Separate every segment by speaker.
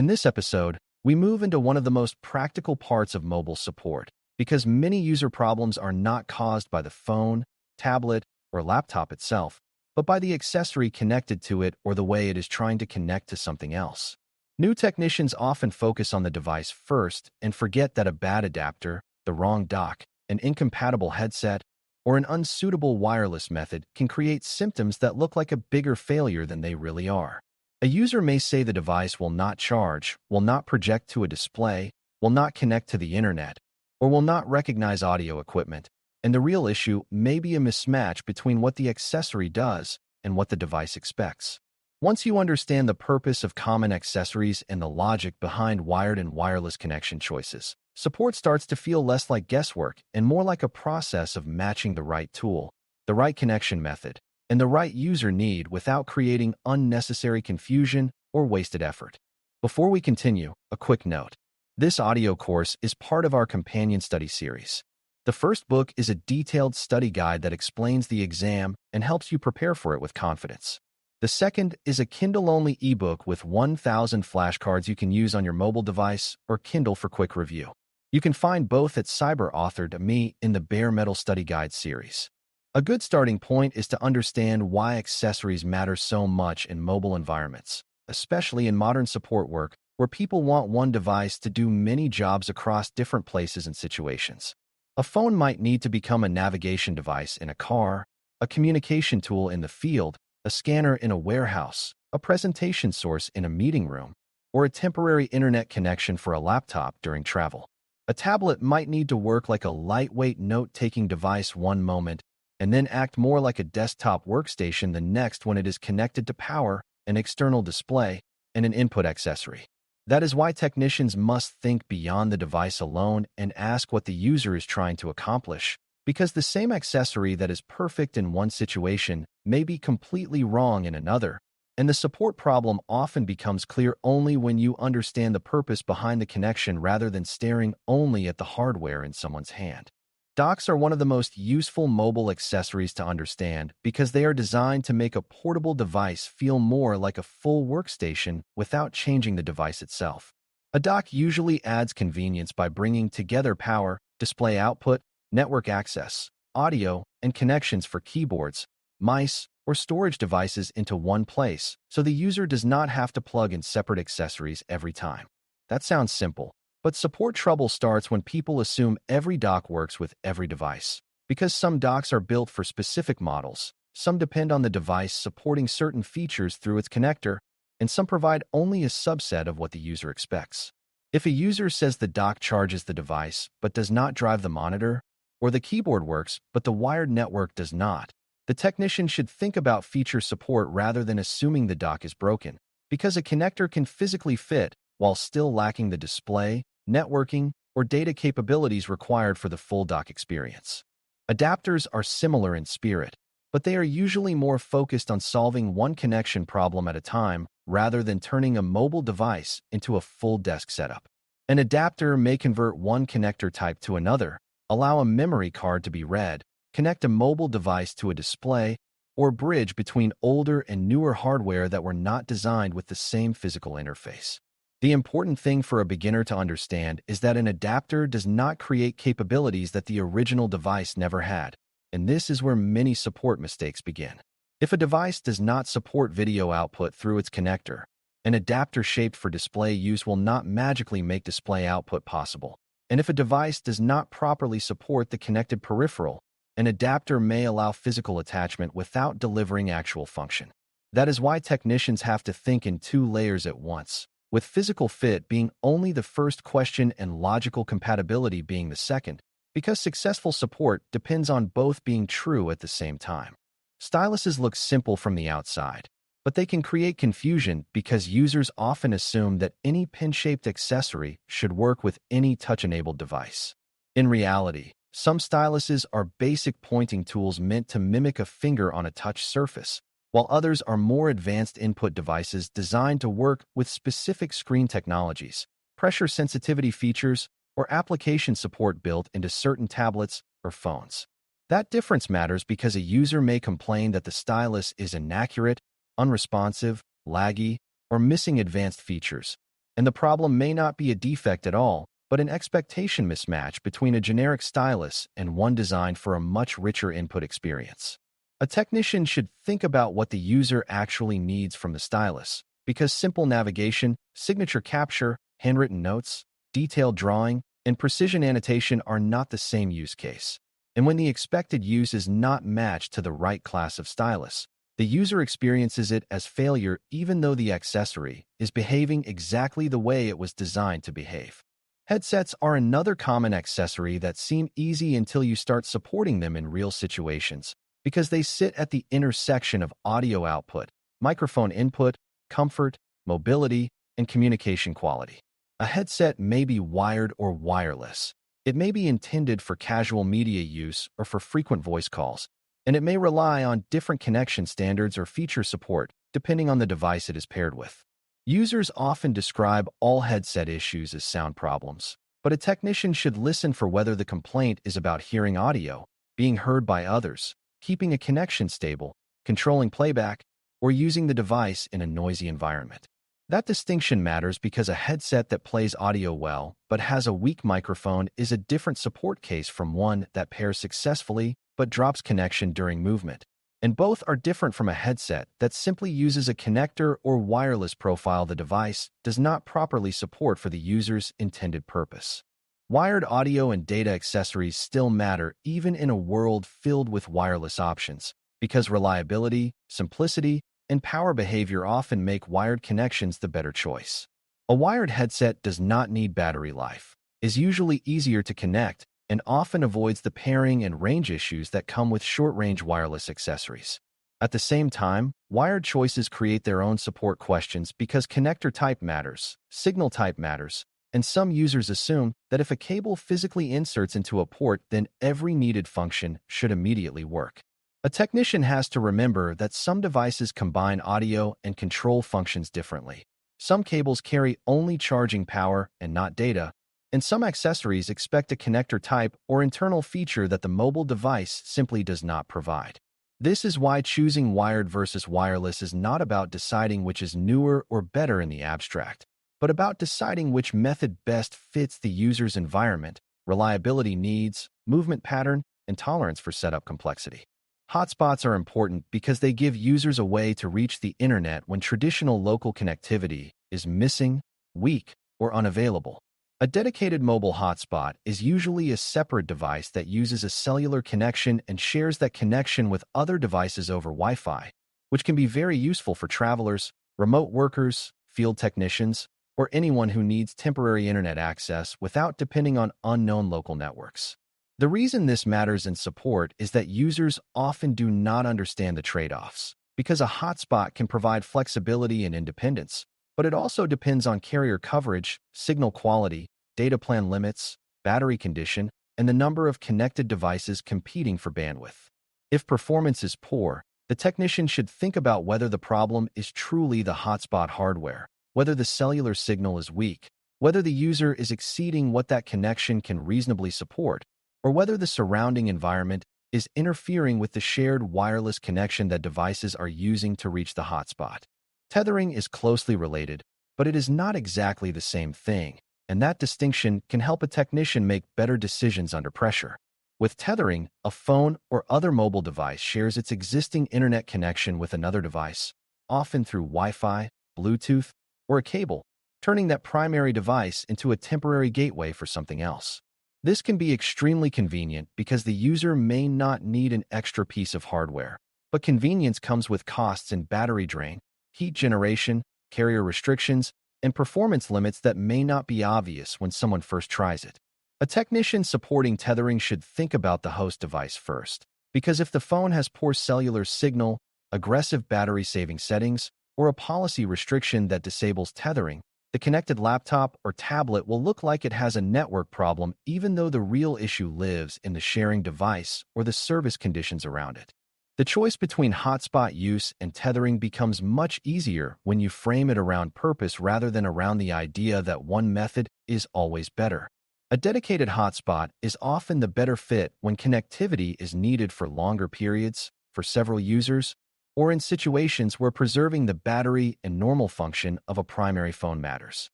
Speaker 1: In this episode, we move into one of the most practical parts of mobile support, because many user problems are not caused by the phone, tablet, or laptop itself, but by the accessory connected to it or the way it is trying to connect to something else. New technicians often focus on the device first and forget that a bad adapter, the wrong dock, an incompatible headset, or an unsuitable wireless method can create symptoms that look like a bigger failure than they really are. A user may say the device will not charge, will not project to a display, will not connect to the internet, or will not recognize audio equipment, and the real issue may be a mismatch between what the accessory does and what the device expects. Once you understand the purpose of common accessories and the logic behind wired and wireless connection choices, support starts to feel less like guesswork and more like a process of matching the right tool, the right connection method, and the right user need without creating unnecessary confusion or wasted effort. Before we continue, a quick note. This audio course is part of our companion study series. The first book is a detailed study guide that explains the exam and helps you prepare for it with confidence. The second is a Kindle-only ebook with 1,000 flashcards you can use on your mobile device or Kindle for quick review. You can find both at Cyber.Me in the Bare Metal Study Guide series. A good starting point is to understand why accessories matter so much in mobile environments, especially in modern support work where people want one device to do many jobs across different places and situations. A phone might need to become a navigation device in a car, a communication tool in the field, a scanner in a warehouse, a presentation source in a meeting room, or a temporary internet connection for a laptop during travel. A tablet might need to work like a lightweight note-taking device one moment and then act more like a desktop workstation the next when it is connected to power, an external display, and an input accessory. That is why technicians must think beyond the device alone and ask what the user is trying to accomplish, because the same accessory that is perfect in one situation may be completely wrong in another, and the support problem often becomes clear only when you understand the purpose behind the connection rather than staring only at the hardware in someone's hand. Docks are one of the most useful mobile accessories to understand because they are designed to make a portable device feel more like a full workstation without changing the device itself. A dock usually adds convenience by bringing together power, display output, network access, audio, and connections for keyboards, mice, or storage devices into one place, so the user does not have to plug in separate accessories every time. That sounds simple, but support trouble starts when people assume every dock works with every device. Because some docks are built for specific models, some depend on the device supporting certain features through its connector, and some provide only a subset of what the user expects. If a user says the dock charges the device but does not drive the monitor, or the keyboard works but the wired network does not, the technician should think about feature support rather than assuming the dock is broken, because a connector can physically fit while still lacking the display, networking, or data capabilities required for the full dock experience. Adapters are similar in spirit, but they are usually more focused on solving one connection problem at a time rather than turning a mobile device into a full desk setup. An adapter may convert one connector type to another, allow a memory card to be read, connect a mobile device to a display, or bridge between older and newer hardware that were not designed with the same physical interface. The important thing for a beginner to understand is that an adapter does not create capabilities that the original device never had, and this is where many support mistakes begin. If a device does not support video output through its connector, an adapter shaped for display use will not magically make display output possible. And if a device does not properly support the connected peripheral, an adapter may allow physical attachment without delivering actual function. That is why technicians have to think in two layers at once, with physical fit being only the first question and logical compatibility being the second, because successful support depends on both being true at the same time. Styluses look simple from the outside, but they can create confusion because users often assume that any pin-shaped accessory should work with any touch-enabled device. In reality, some styluses are basic pointing tools meant to mimic a finger on a touch surface, while others are more advanced input devices designed to work with specific screen technologies, pressure sensitivity features, or application support built into certain tablets or phones. That difference matters because a user may complain that the stylus is inaccurate, unresponsive, laggy, or missing advanced features, And the problem may not be a defect at all, but an expectation mismatch between a generic stylus and one designed for a much richer input experience. A technician should think about what the user actually needs from the stylus, because simple navigation, signature capture, handwritten notes, detailed drawing, and precision annotation are not the same use case. And when the expected use is not matched to the right class of stylus, the user experiences it as failure even though the accessory is behaving exactly the way it was designed to behave. Headsets are another common accessory that seem easy until you start supporting them in real situations, because they sit at the intersection of audio output, microphone input, comfort, mobility, and communication quality. A headset may be wired or wireless. It may be intended for casual media use or for frequent voice calls, and it may rely on different connection standards or feature support depending on the device it is paired with. Users often describe all headset issues as sound problems, but a technician should listen for whether the complaint is about hearing audio, being heard by others, keeping a connection stable, controlling playback, or using the device in a noisy environment. That distinction matters because a headset that plays audio well but has a weak microphone is a different support case from one that pairs successfully but drops connection during movement. And both are different from a headset that simply uses a connector or wireless profile the device does not properly support for the user's intended purpose. Wired audio and data accessories still matter even in a world filled with wireless options, because reliability, simplicity, and power behavior often make wired connections the better choice. A wired headset does not need battery life, is usually easier to connect, and often avoids the pairing and range issues that come with short-range wireless accessories. At the same time, wired choices create their own support questions because connector type matters, signal type matters, and some users assume that if a cable physically inserts into a port, then every needed function should immediately work. A technician has to remember that some devices combine audio and control functions differently. Some cables carry only charging power and not data, and some accessories expect a connector type or internal feature that the mobile device simply does not provide. This is why choosing wired versus wireless is not about deciding which is newer or better in the abstract, but about deciding which method best fits the user's environment, reliability needs, movement pattern, and tolerance for setup complexity. Hotspots are important because they give users a way to reach the internet when traditional local connectivity is missing, weak, or unavailable. A dedicated mobile hotspot is usually a separate device that uses a cellular connection and shares that connection with other devices over Wi-Fi, which can be very useful for travelers, remote workers, field technicians, or anyone who needs temporary internet access without depending on unknown local networks. The reason this matters in support is that users often do not understand the trade-offs, because a hotspot can provide flexibility and independence, but it also depends on carrier coverage, signal quality, data plan limits, battery condition, and the number of connected devices competing for bandwidth. If performance is poor, the technician should think about whether the problem is truly the hotspot hardware, whether the cellular signal is weak, whether the user is exceeding what that connection can reasonably support, or whether the surrounding environment is interfering with the shared wireless connection that devices are using to reach the hotspot. Tethering is closely related, but it is not exactly the same thing, and that distinction can help a technician make better decisions under pressure. With tethering, a phone or other mobile device shares its existing internet connection with another device, often through Wi-Fi, Bluetooth, or a cable, turning that primary device into a temporary gateway for something else. This can be extremely convenient because the user may not need an extra piece of hardware, but convenience comes with costs in battery drain, heat generation, carrier restrictions, and performance limits that may not be obvious when someone first tries it. A technician supporting tethering should think about the host device first, because if the phone has poor cellular signal, aggressive battery-saving settings, or a policy restriction that disables tethering, the connected laptop or tablet will look like it has a network problem even though the real issue lives in the sharing device or the service conditions around it. The choice between hotspot use and tethering becomes much easier when you frame it around purpose rather than around the idea that one method is always better. A dedicated hotspot is often the better fit when connectivity is needed for longer periods, for several users, or in situations where preserving the battery and normal function of a primary phone matters.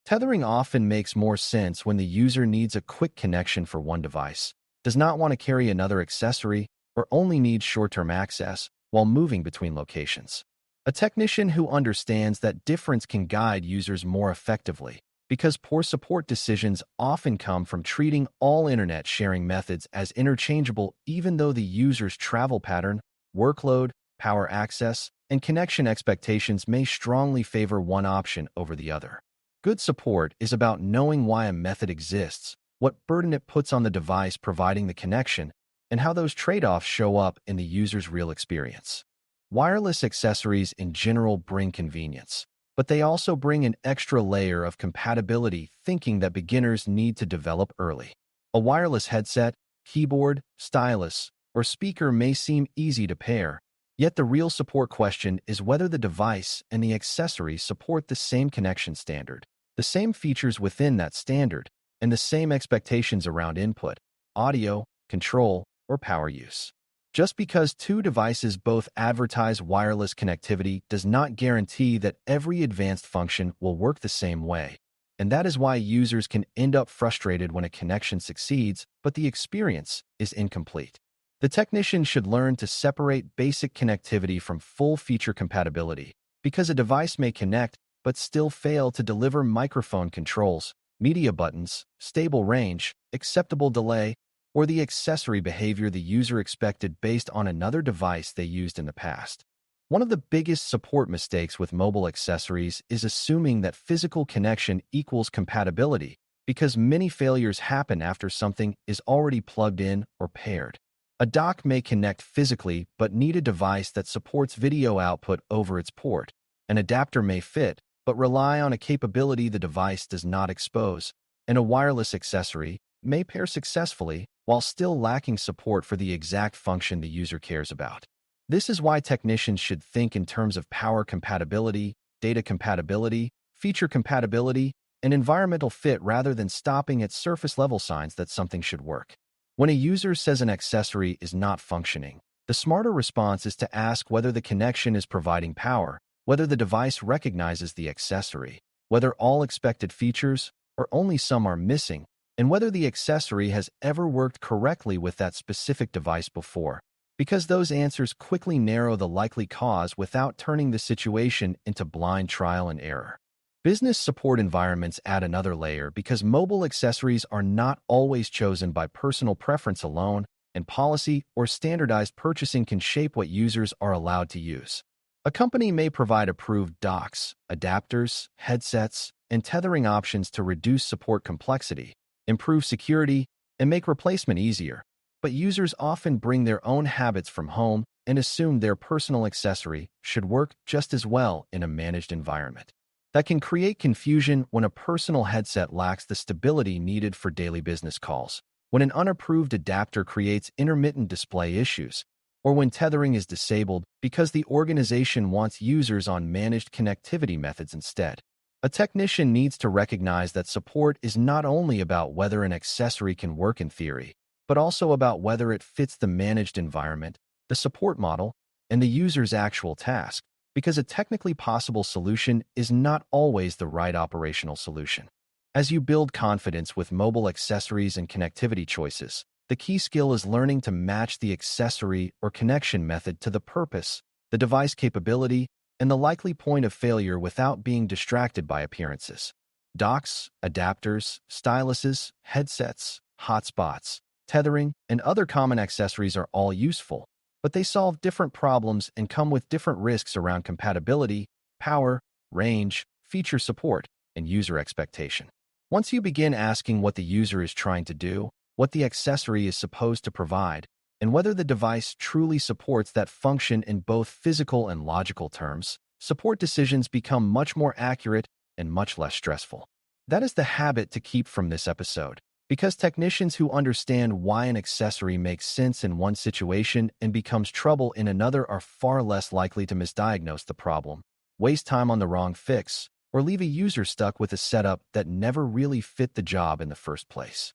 Speaker 1: Tethering often makes more sense when the user needs a quick connection for one device, does not want to carry another accessory, or only needs short-term access while moving between locations. A technician who understands that difference can guide users more effectively, because poor support decisions often come from treating all internet sharing methods as interchangeable even though the user's travel pattern, workload, power access, and connection expectations may strongly favor one option over the other. Good support is about knowing why a method exists, what burden it puts on the device providing the connection, and how those trade-offs show up in the user's real experience. Wireless accessories in general bring convenience, but they also bring an extra layer of compatibility thinking that beginners need to develop early. A wireless headset, keyboard, stylus, or speaker may seem easy to pair, yet the real support question is whether the device and the accessory support the same connection standard, the same features within that standard, and the same expectations around input, audio, control, or power use. Just because two devices both advertise wireless connectivity does not guarantee that every advanced function will work the same way, and that is why users can end up frustrated when a connection succeeds, but the experience is incomplete. The technician should learn to separate basic connectivity from full feature compatibility, because a device may connect but still fail to deliver microphone controls, media buttons, stable range, acceptable delay, or the accessory behavior the user expected based on another device they used in the past. One of the biggest support mistakes with mobile accessories is assuming that physical connection equals compatibility, because many failures happen after something is already plugged in or paired. A dock may connect physically but need a device that supports video output over its port. An adapter may fit, but rely on a capability the device does not expose, and a wireless accessory may pair successfully while still lacking support for the exact function the user cares about. This is why technicians should think in terms of power compatibility, data compatibility, feature compatibility, and environmental fit rather than stopping at surface-level signs that something should work. When a user says an accessory is not functioning, the smarter response is to ask whether the connection is providing power, whether the device recognizes the accessory, whether all expected features or only some are missing, and whether the accessory has ever worked correctly with that specific device before, because those answers quickly narrow the likely cause without turning the situation into blind trial and error. Business support environments add another layer because mobile accessories are not always chosen by personal preference alone, and policy or standardized purchasing can shape what users are allowed to use. A company may provide approved docks, adapters, headsets, and tethering options to reduce support complexity, improve security, and make replacement easier, but users often bring their own habits from home and assume their personal accessory should work just as well in a managed environment. That can create confusion when a personal headset lacks the stability needed for daily business calls, when an unapproved adapter creates intermittent display issues, or when tethering is disabled because the organization wants users on managed connectivity methods instead. A technician needs to recognize that support is not only about whether an accessory can work in theory, but also about whether it fits the managed environment, the support model, and the user's actual task, because a technically possible solution is not always the right operational solution. As you build confidence with mobile accessories and connectivity choices, the key skill is learning to match the accessory or connection method to the purpose, the device capability, and the likely point of failure without being distracted by appearances. Docks, adapters, styluses, headsets, hotspots, tethering, and other common accessories are all useful, but they solve different problems and come with different risks around compatibility, power, range, feature support, and user expectation. Once you begin asking what the user is trying to do, what the accessory is supposed to provide, and whether the device truly supports that function in both physical and logical terms, support decisions become much more accurate and much less stressful. That is the habit to keep from this episode, because technicians who understand why an accessory makes sense in one situation and becomes trouble in another are far less likely to misdiagnose the problem, waste time on the wrong fix, or leave a user stuck with a setup that never really fit the job in the first place.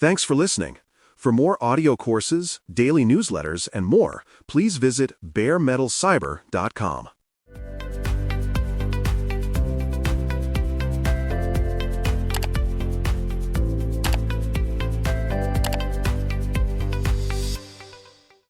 Speaker 2: Thanks for listening. For more audio courses, daily newsletters, and more, please visit baremetalcyber.com.